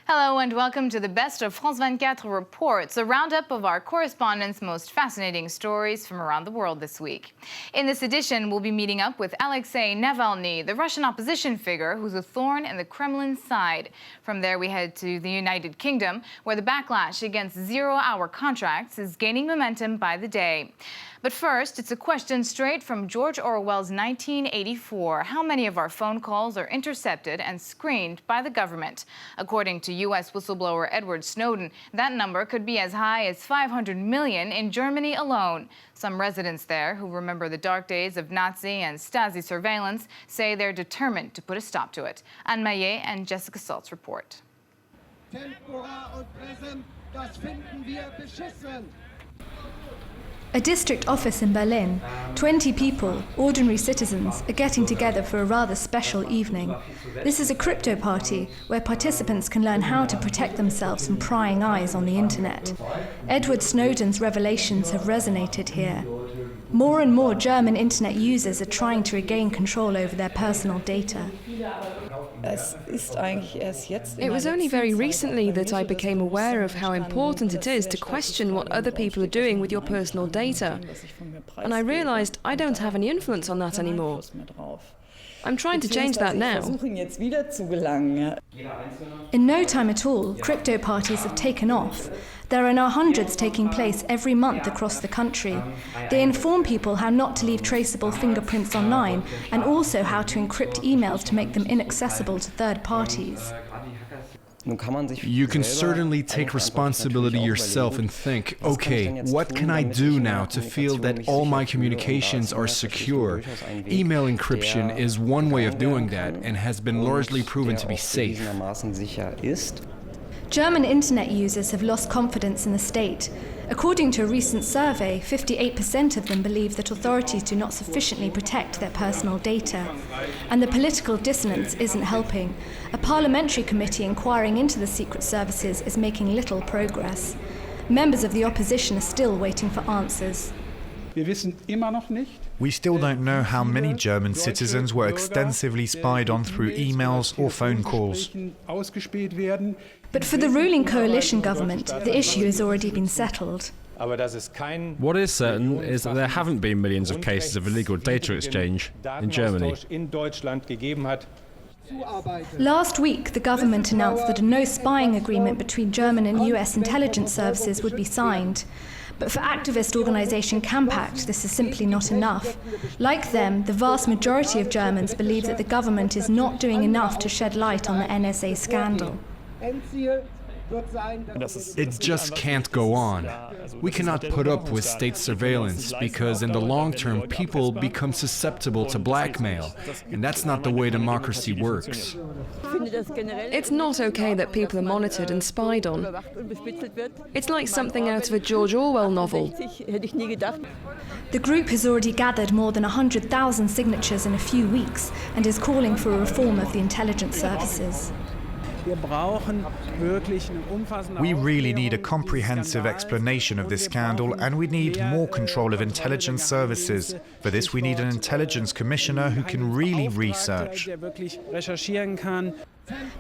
Hello and welcome to the Best of France 24 reports, a roundup of our correspondents' most fascinating stories from around the world this week. In this edition, we'll be meeting up with Alexei Navalny, the Russian opposition figure who's a thorn in the Kremlin's side. From there, we head to the United Kingdom, where the backlash against zero-hour contracts is gaining momentum by the day. But first, it's a question straight from George Orwell's 1984. How many of our phone calls are intercepted and screened by the government? According to U.S. whistleblower Edward Snowden, that number could be as high as 500 million in Germany alone. Some residents there, who remember the dark days of Nazi and Stasi surveillance, say they're determined to put a stop to it. Anne Maillet and Jessica Saltz report. A district office in Berlin. 20 people, ordinary citizens, are getting together for a rather special evening. This is a crypto party where participants can learn how to protect themselves from prying eyes on the internet. Edward Snowden's revelations have resonated here. More and more German internet users are trying to regain control over their personal data. It was only very recently that I became aware of how important it is to question what other people are doing with your personal data. And I realized I don't have any influence on that anymore. I'm trying to change that now. In no time at all, crypto parties have taken off. There are now hundreds taking place every month across the country. They inform people how not to leave traceable fingerprints online and also how to encrypt emails to make them inaccessible to third parties. You can certainly take responsibility yourself and think, okay, what can I do now to feel that all my communications are secure? Email encryption is one way of doing that and has been largely proven to be safe. German internet users have lost confidence in the state. According to a recent survey, 58% of them believe that authorities do not sufficiently protect their personal data. And the political dissonance isn't helping. A parliamentary committee inquiring into the secret services is making little progress. Members of the opposition are still waiting for answers. We still don't know how many German citizens were extensively spied on through emails or phone calls. But for the ruling coalition government, the issue has already been settled. What is certain is that there haven't been millions of cases of illegal data exchange in Germany. Last week, the government announced that a no-spying agreement between German and US intelligence services would be signed. But for activist organisation Campact, this is simply not enough. Like them, the vast majority of Germans believe that the government is not doing enough to shed light on the NSA scandal. It just can't go on. We cannot put up with state surveillance because in the long term people become susceptible to blackmail, and that's not the way democracy works. It's not okay that people are monitored and spied on. It's like something out of a George Orwell novel. The group has already gathered more than 100,000 signatures in a few weeks and is calling for a reform of the intelligence services. We really need a comprehensive explanation of this scandal, and we need more control of intelligence services. For this, we need an intelligence commissioner who can really research.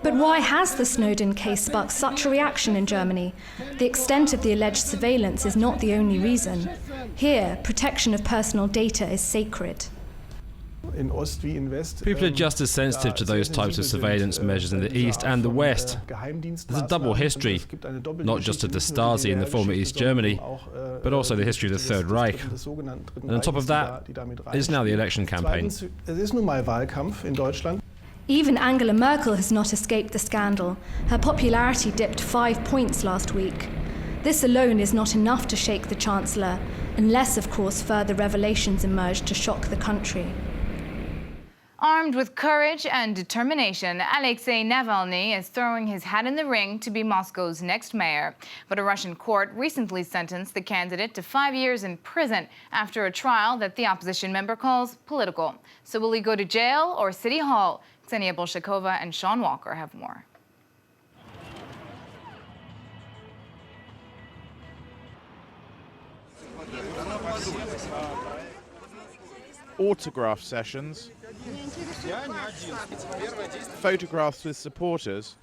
But why has the Snowden case sparked such a reaction in Germany? The extent of the alleged surveillance is not the only reason. Here, protection of personal data is sacred. People are just as sensitive to those types of surveillance measures in the East and the West. There's a double history, not just of the Stasi in the former East Germany, but also the history of the Third Reich. And on top of that, is now the election campaign. Even Angela Merkel has not escaped the scandal. Her popularity dipped 5 points last week. This alone is not enough to shake the Chancellor, unless, of course, further revelations emerge to shock the country. Armed with courage and determination, Alexei Navalny is throwing his hat in the ring to be Moscow's next mayor. But a Russian court recently sentenced the candidate to 5 years in prison after a trial that the opposition member calls political. So will he go to jail or city hall? Ksenia Bolshakova and Sean Walker have more. Autograph sessions, photographs with supporters,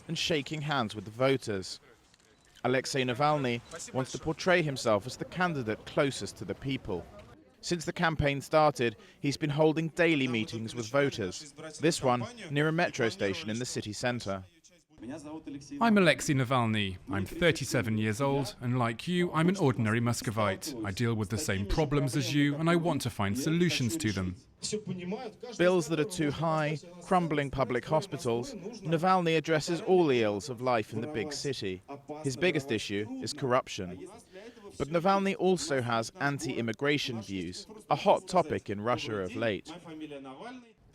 and shaking hands with the voters. Alexei Navalny wants to portray himself as the candidate closest to the people. Since the campaign started, he's been holding daily meetings with voters, this one near a metro station in the city centre. I'm Alexei Navalny. I'm 37 years old, and like you, I'm an ordinary Muscovite. I deal with the same problems as you, and I want to find solutions to them. Bills that are too high, crumbling public hospitals, Navalny addresses all the ills of life in the big city. His biggest issue is corruption. But Navalny also has anti-immigration views, a hot topic in Russia of late.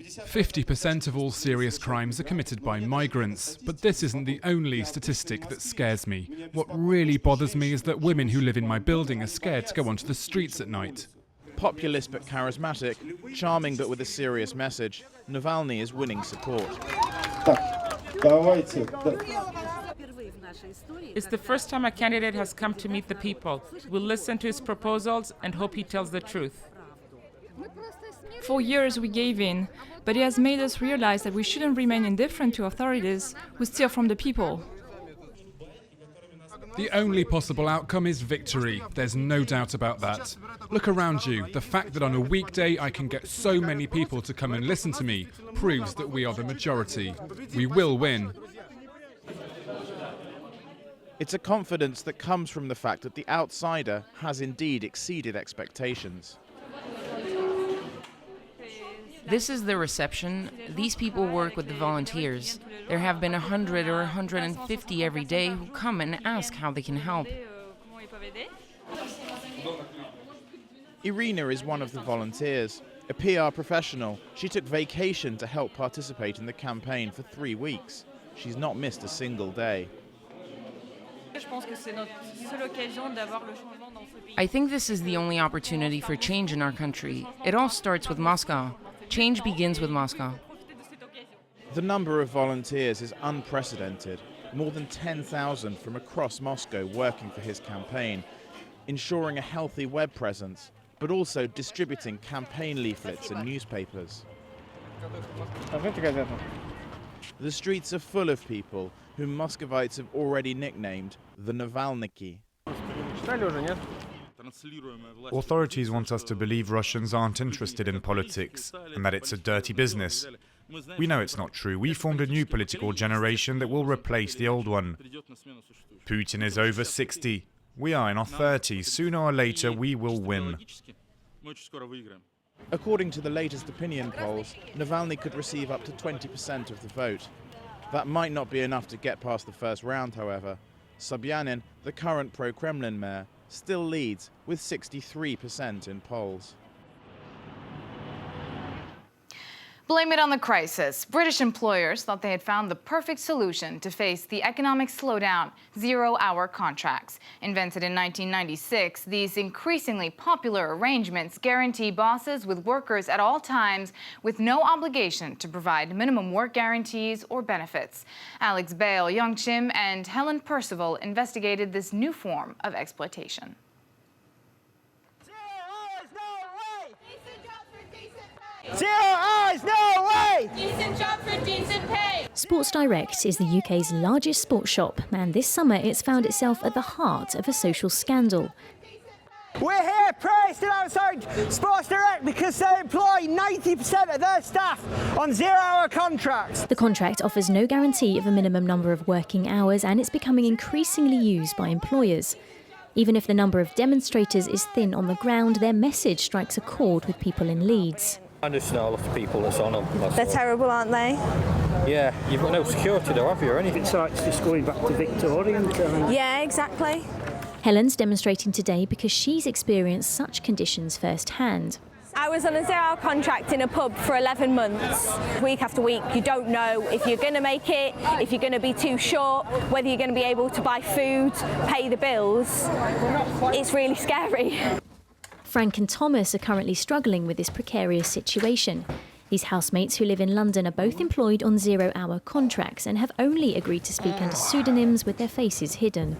50% of all serious crimes are committed by migrants, but this isn't the only statistic that scares me. What really bothers me is that women who live in my building are scared to go onto the streets at night. Populist but charismatic, charming but with a serious message, Navalny is winning support. It's the first time a candidate has come to meet the people. We'll listen to his proposals and hope he tells the truth. For years we gave in, but it has made us realize that we shouldn't remain indifferent to authorities who steal from the people. The only possible outcome is victory. There's no doubt about that. Look around you. The fact that on a weekday I can get so many people to come and listen to me proves that we are the majority. We will win. It's a confidence that comes from the fact that the outsider has indeed exceeded expectations. This is the reception. These people work with the volunteers. There have been 100 or 150 every day who come and ask how they can help. Irina is one of the volunteers, a PR professional. She took vacation to help participate in the campaign for 3 weeks. She's not missed a single day. I think this is the only opportunity for change in our country. It all starts with Moscow. Change begins with Moscow. The number of volunteers is unprecedented. More than 10,000 from across Moscow working for his campaign, ensuring a healthy web presence, but also distributing campaign leaflets and newspapers. The streets are full of people whom Muscovites have already nicknamed the Navalniki. Authorities want us to believe Russians aren't interested in politics and that it's a dirty business. We know it's not true. We formed a new political generation that will replace the old one. Putin is over 60. We are in our 30s. Sooner or later, we will win. According to the latest opinion polls, Navalny could receive up to 20% of the vote. That might not be enough to get past the first round, however. Sobyanin, the current pro-Kremlin mayor, still leads with 63% in polls. Blame it on the crisis. British employers thought they had found the perfect solution to face the economic slowdown: zero-hour contracts. Invented in 1996, these increasingly popular arrangements guarantee bosses with workers at all times with no obligation to provide minimum work guarantees or benefits. Alex Bale, Young Chim, and Helen Percival investigated this new form of exploitation. Zero hours, no way! Decent job for decent pay! Sports Direct is the UK's largest sports shop, and this summer it's found itself at the heart of a social scandal. We're here praising outside Sports Direct because they employ 90% of their staff on zero-hour contracts. The contract offers no guarantee of a minimum number of working hours, and it's becoming increasingly used by employers. Even if the number of demonstrators is thin on the ground, their message strikes a chord with people in Leeds. I just know a lot of people that's on them. They're terrible, aren't they? Yeah, you've got no security though, have you, or anything? It's like just going back to Victorian times. Yeah, exactly. Helen's demonstrating today because she's experienced such conditions firsthand. I was on a zero-hour contract in a pub for 11 months. Week after week, you don't know if you're going to make it, if you're going to be too short, whether you're going to be able to buy food, pay the bills. It's really scary. Frank and Thomas are currently struggling with this precarious situation. These housemates who live in London are both employed on zero-hour contracts and have only agreed to speak under pseudonyms with their faces hidden.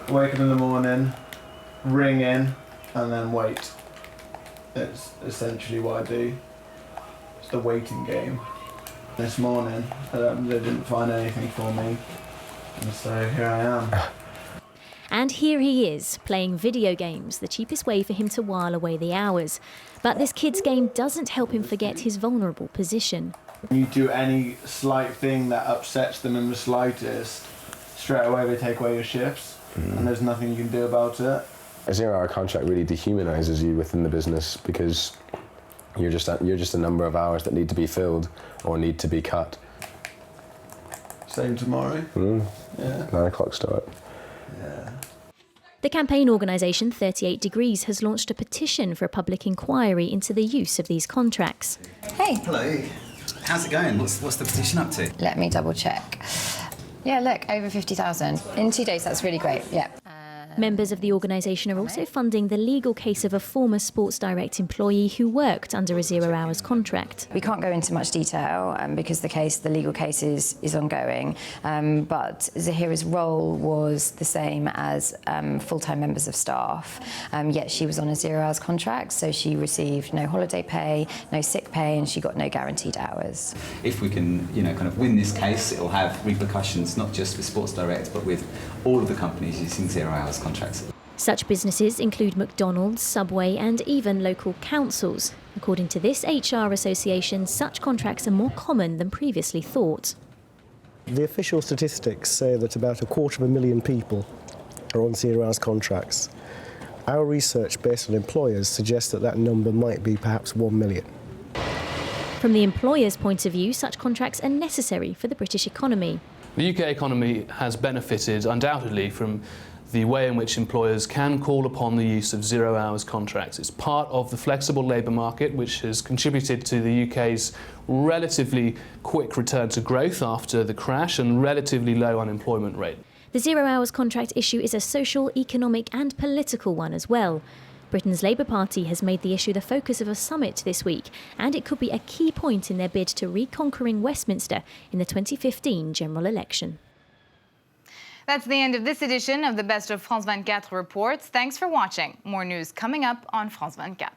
Wake up in the morning, ring in, and then wait. It's essentially what I do. It's the waiting game. This morning, they didn't find anything for me, and so here I am. And here he is, playing video games, the cheapest way for him to while away the hours. But this kid's game doesn't help him forget his vulnerable position. You do any slight thing that upsets them in the slightest, straight away they take away your shifts, and there's nothing you can do about it. A 0-hour contract really dehumanises you within the business because you're just a number of hours that need to be filled or need to be cut. Same tomorrow? Yeah. 9 o'clock start. Yeah. The campaign organisation 38 Degrees has launched a petition for a public inquiry into the use of these contracts. Hey. Hello. How's it going? What's the petition up to? Let me double check. Yeah, look, over 50,000. In 2 days, that's really great, yeah. Members of the organisation are also funding the legal case of a former Sports Direct employee who worked under a 0-hours contract. We can't go into much detail because the legal case is ongoing, but Zahira's role was the same as full-time members of staff, yet she was on a 0-hours contract, so she received no holiday pay, no sick pay, and she got no guaranteed hours. If we can, kind of win this case, it will have repercussions not just with Sports Direct, but with all of the companies using 0-hours contracts. Such businesses include McDonald's, Subway and even local councils. According to this HR association, such contracts are more common than previously thought. The official statistics say that about 250,000 people are on 0-hours contracts. Our research based on employers suggests that number might be perhaps 1 million. From the employer's point of view, such contracts are necessary for the British economy. The UK economy has benefited undoubtedly from the way in which employers can call upon the use of 0-hours contracts. It's part of the flexible labour market which has contributed to the UK's relatively quick return to growth after the crash and relatively low unemployment rate. The 0-hours contract issue is a social, economic and political one as well. Britain's Labour Party has made the issue the focus of a summit this week, and it could be a key point in their bid to reconquering Westminster in the 2015 general election. That's the end of this edition of the Best of France 24 reports. Thanks for watching. More news coming up on France 24.